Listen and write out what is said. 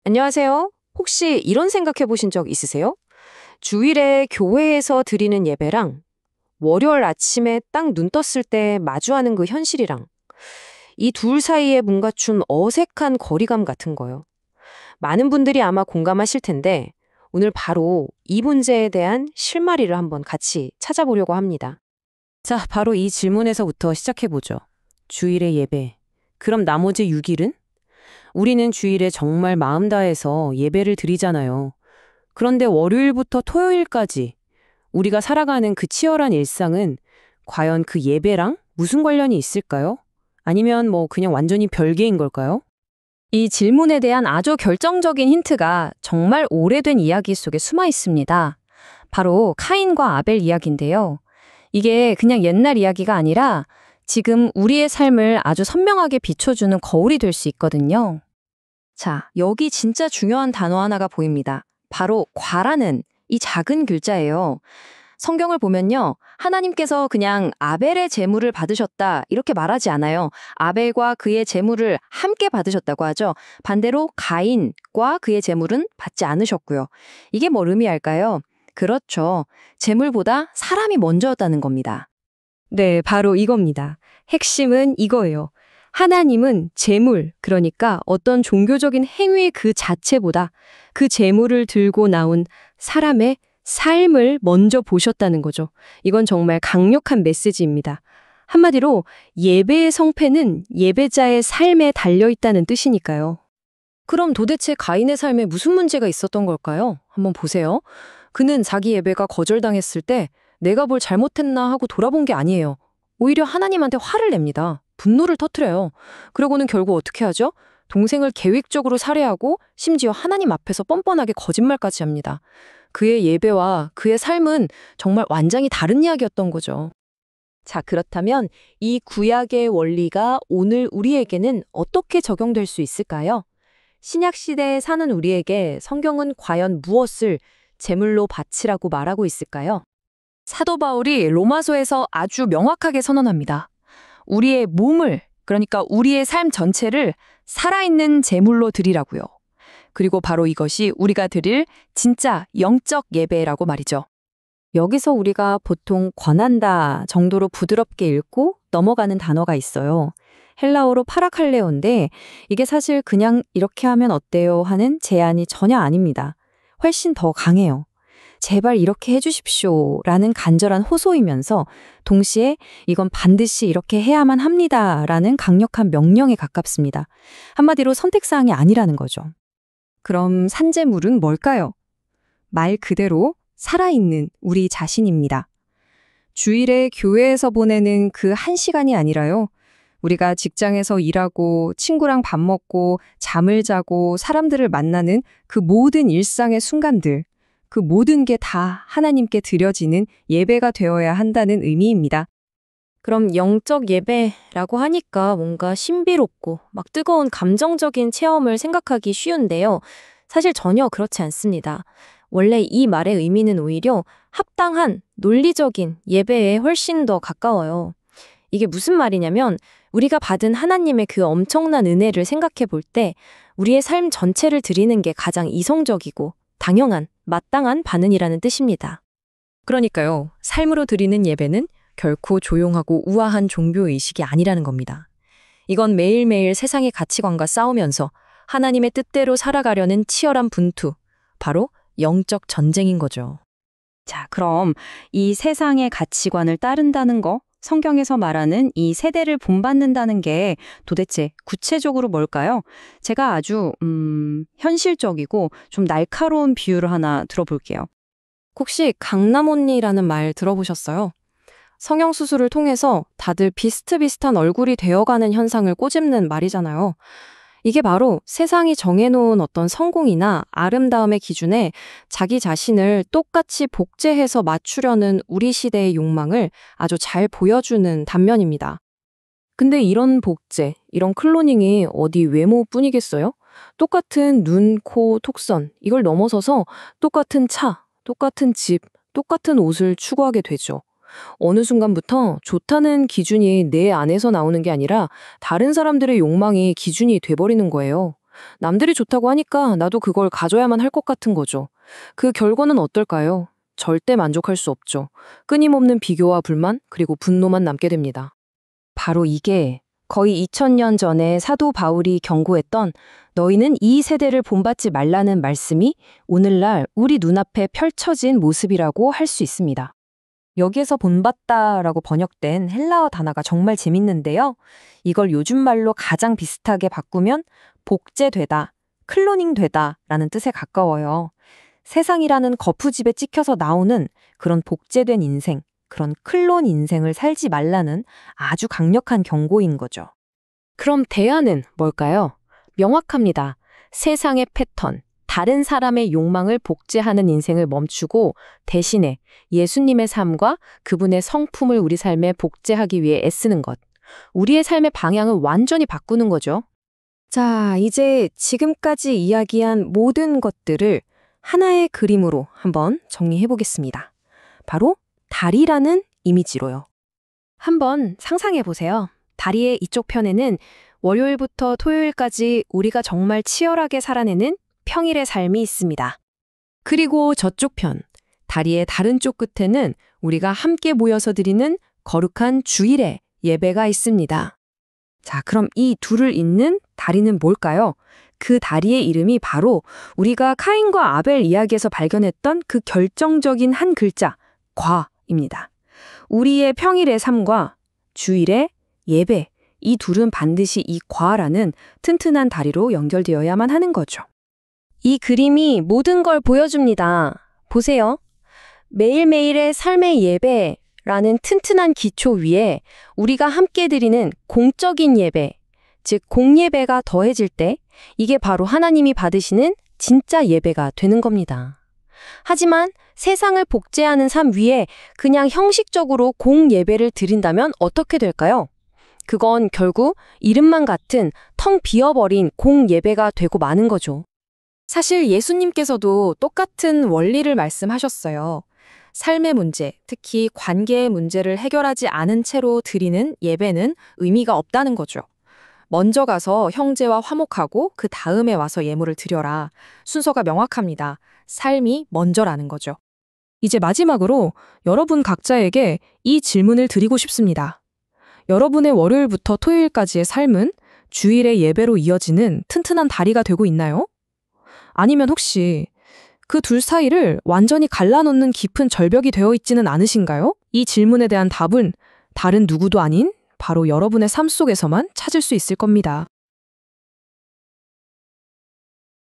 안녕하세요. 혹시 이런 생각해 보신 적 있으세요? 주일에 교회에서 드리는 예배랑 월요일 아침에 딱 눈 떴을 때 마주하는 그 현실이랑 이 둘 사이에 뭔가 준 어색한 거리감 같은 거요. 많은 분들이 아마 공감하실 텐데 오늘 바로 이 문제에 대한 실마리를 한번 같이 찾아보려고 합니다. 자, 바로 이 질문에서부터 시작해 보죠. 주일의 예배. 그럼 나머지 6일은? 우리는 주일에 정말 마음 다해서 예배를 드리잖아요. 그런데 월요일부터 토요일까지 우리가 살아가는 그 치열한 일상은 과연 그 예배랑 무슨 관련이 있을까요? 아니면 그냥 완전히 별개인 걸까요? 이 질문에 대한 아주 결정적인 힌트가 정말 오래된 이야기 속에 숨어 있습니다. 바로 카인과 아벨 이야기인데요. 이게 그냥 옛날 이야기가 아니라 지금 우리의 삶을 아주 선명하게 비춰주는 거울이 될 수 있거든요. 자, 여기 진짜 중요한 단어 하나가 보입니다. 바로 과라는 이 작은 글자예요. 성경을 보면요. 하나님께서 그냥 아벨의 제물을 받으셨다 이렇게 말하지 않아요. 아벨과 그의 제물을 함께 받으셨다고 하죠. 반대로 가인과 그의 제물은 받지 않으셨고요. 이게 뭘 의미할까요? 그렇죠. 제물보다 사람이 먼저였다는 겁니다. 네, 바로 이겁니다. 핵심은 이거예요. 하나님은 제물, 그러니까 어떤 종교적인 행위 그 자체보다 그 제물을 들고 나온 사람의 삶을 먼저 보셨다는 거죠. 이건 정말 강력한 메시지입니다. 한마디로 예배의 성패는 예배자의 삶에 달려있다는 뜻이니까요. 그럼 도대체 가인의 삶에 무슨 문제가 있었던 걸까요? 한번 보세요. 그는 자기 예배가 거절당했을 때 내가 뭘 잘못했나 하고 돌아본 게 아니에요. 오히려 하나님한테 화를 냅니다. 분노를 터뜨려요. 그러고는 결국 어떻게 하죠? 동생을 계획적으로 살해하고 심지어 하나님 앞에서 뻔뻔하게 거짓말까지 합니다. 그의 예배와 그의 삶은 정말 완전히 다른 이야기였던 거죠. 자, 그렇다면 이 구약의 원리가 오늘 우리에게는 어떻게 적용될 수 있을까요? 신약 시대에 사는 우리에게 성경은 과연 무엇을 제물로 바치라고 말하고 있을까요? 사도 바울이 로마서에서 아주 명확하게 선언합니다. 우리의 몸을, 그러니까 우리의 삶 전체를 살아있는 제물로 드리라고요. 그리고 바로 이것이 우리가 드릴 진짜 영적 예배라고 말이죠. 여기서 우리가 보통 권한다 정도로 부드럽게 읽고 넘어가는 단어가 있어요. 헬라어로 파라칼레오인데 이게 사실 그냥 이렇게 하면 어때요 하는 제안이 전혀 아닙니다. 훨씬 더 강해요. 제발 이렇게 해주십시오 라는 간절한 호소이면서 동시에 이건 반드시 이렇게 해야만 합니다 라는 강력한 명령에 가깝습니다. 한마디로 선택사항이 아니라는 거죠. 그럼 산제물은 뭘까요? 말 그대로 살아있는 우리 자신입니다. 주일에 교회에서 보내는 그 1시간이 아니라요. 우리가 직장에서 일하고 친구랑 밥 먹고 잠을 자고 사람들을 만나는 그 모든 일상의 순간들, 그 모든 게 다 하나님께 드려지는 예배가 되어야 한다는 의미입니다. 그럼 영적 예배라고 하니까 뭔가 신비롭고 막 뜨거운 감정적인 체험을 생각하기 쉬운데요. 사실 전혀 그렇지 않습니다. 원래 이 말의 의미는 오히려 합당한 논리적인 예배에 훨씬 더 가까워요. 이게 무슨 말이냐면 우리가 받은 하나님의 그 엄청난 은혜를 생각해 볼 때 우리의 삶 전체를 드리는 게 가장 이성적이고 당연한, 마땅한 반응이라는 뜻입니다. 그러니까요, 삶으로 드리는 예배는 결코 조용하고 우아한 종교의식이 아니라는 겁니다. 이건 매일매일 세상의 가치관과 싸우면서 하나님의 뜻대로 살아가려는 치열한 분투, 바로 영적 전쟁인 거죠. 자, 그럼 이 세상의 가치관을 따른다는 거, 성경에서 말하는 이 세대를 본받는다는 게 도대체 구체적으로 뭘까요? 제가 아주 현실적이고 좀 날카로운 비유를 하나 들어볼게요. 혹시 강남 언니라는 말 들어보셨어요? 성형수술을 통해서 다들 비슷비슷한 얼굴이 되어가는 현상을 꼬집는 말이잖아요. 이게 바로 세상이 정해놓은 어떤 성공이나 아름다움의 기준에 자기 자신을 똑같이 복제해서 맞추려는 우리 시대의 욕망을 아주 잘 보여주는 단면입니다. 근데 이런 복제, 이런 클로닝이 어디 외모뿐이겠어요? 똑같은 눈, 코, 톡선, 이걸 넘어서서 똑같은 차, 똑같은 집, 똑같은 옷을 추구하게 되죠. 어느 순간부터 좋다는 기준이 내 안에서 나오는 게 아니라 다른 사람들의 욕망이 기준이 돼버리는 거예요. 남들이 좋다고 하니까 나도 그걸 가져야만 할 것 같은 거죠. 그 결과는 어떨까요? 절대 만족할 수 없죠. 끊임없는 비교와 불만, 그리고 분노만 남게 됩니다. 바로 이게 거의 2000년 전에 사도 바울이 경고했던 너희는 이 세대를 본받지 말라는 말씀이 오늘날 우리 눈앞에 펼쳐진 모습이라고 할 수 있습니다. 여기에서 본받다라고 번역된 헬라어 단어가 정말 재밌는데요. 이걸 요즘 말로 가장 비슷하게 바꾸면 복제되다, 클로닝되다 라는 뜻에 가까워요. 세상이라는 거푸집에 찍혀서 나오는 그런 복제된 인생, 그런 클론 인생을 살지 말라는 아주 강력한 경고인 거죠. 그럼 대안은 뭘까요? 명확합니다. 세상의 패턴, 다른 사람의 욕망을 복제하는 인생을 멈추고 대신에 예수님의 삶과 그분의 성품을 우리 삶에 복제하기 위해 애쓰는 것. 우리의 삶의 방향을 완전히 바꾸는 거죠. 자, 이제 지금까지 이야기한 모든 것들을 하나의 그림으로 한번 정리해 보겠습니다. 바로 다리라는 이미지로요. 한번 상상해 보세요. 다리의 이쪽 편에는 월요일부터 토요일까지 우리가 정말 치열하게 살아내는 평일의 삶이 있습니다. 그리고 저쪽 편, 다리의 다른 쪽 끝에는 우리가 함께 모여서 드리는 거룩한 주일의 예배가 있습니다. 자, 그럼 이 둘을 잇는 다리는 뭘까요? 그 다리의 이름이 바로 우리가 카인과 아벨 이야기에서 발견했던 그 결정적인 한 글자, 과입니다. 우리의 평일의 삶과 주일의 예배, 이 둘은 반드시 이 과라는 튼튼한 다리로 연결되어야만 하는 거죠. 이 그림이 모든 걸 보여줍니다. 보세요. 매일매일의 삶의 예배라는 튼튼한 기초 위에 우리가 함께 드리는 공적인 예배, 즉 공예배가 더해질 때 이게 바로 하나님이 받으시는 진짜 예배가 되는 겁니다. 하지만 세상을 복제하는 삶 위에 그냥 형식적으로 공예배를 드린다면 어떻게 될까요? 그건 결국 이름만 같은 텅 비어버린 공예배가 되고 마는 거죠. 사실 예수님께서도 똑같은 원리를 말씀하셨어요. 삶의 문제, 특히 관계의 문제를 해결하지 않은 채로 드리는 예배는 의미가 없다는 거죠. 먼저 가서 형제와 화목하고 그 다음에 와서 예물을 드려라. 순서가 명확합니다. 삶이 먼저라는 거죠. 이제 마지막으로 여러분 각자에게 이 질문을 드리고 싶습니다. 여러분의 월요일부터 토요일까지의 삶은 주일의 예배로 이어지는 튼튼한 다리가 되고 있나요? 아니면 혹시 그 둘 사이를 완전히 갈라놓는 깊은 절벽이 되어 있지는 않으신가요? 이 질문에 대한 답은 다른 누구도 아닌 바로 여러분의 삶 속에서만 찾을 수 있을 겁니다.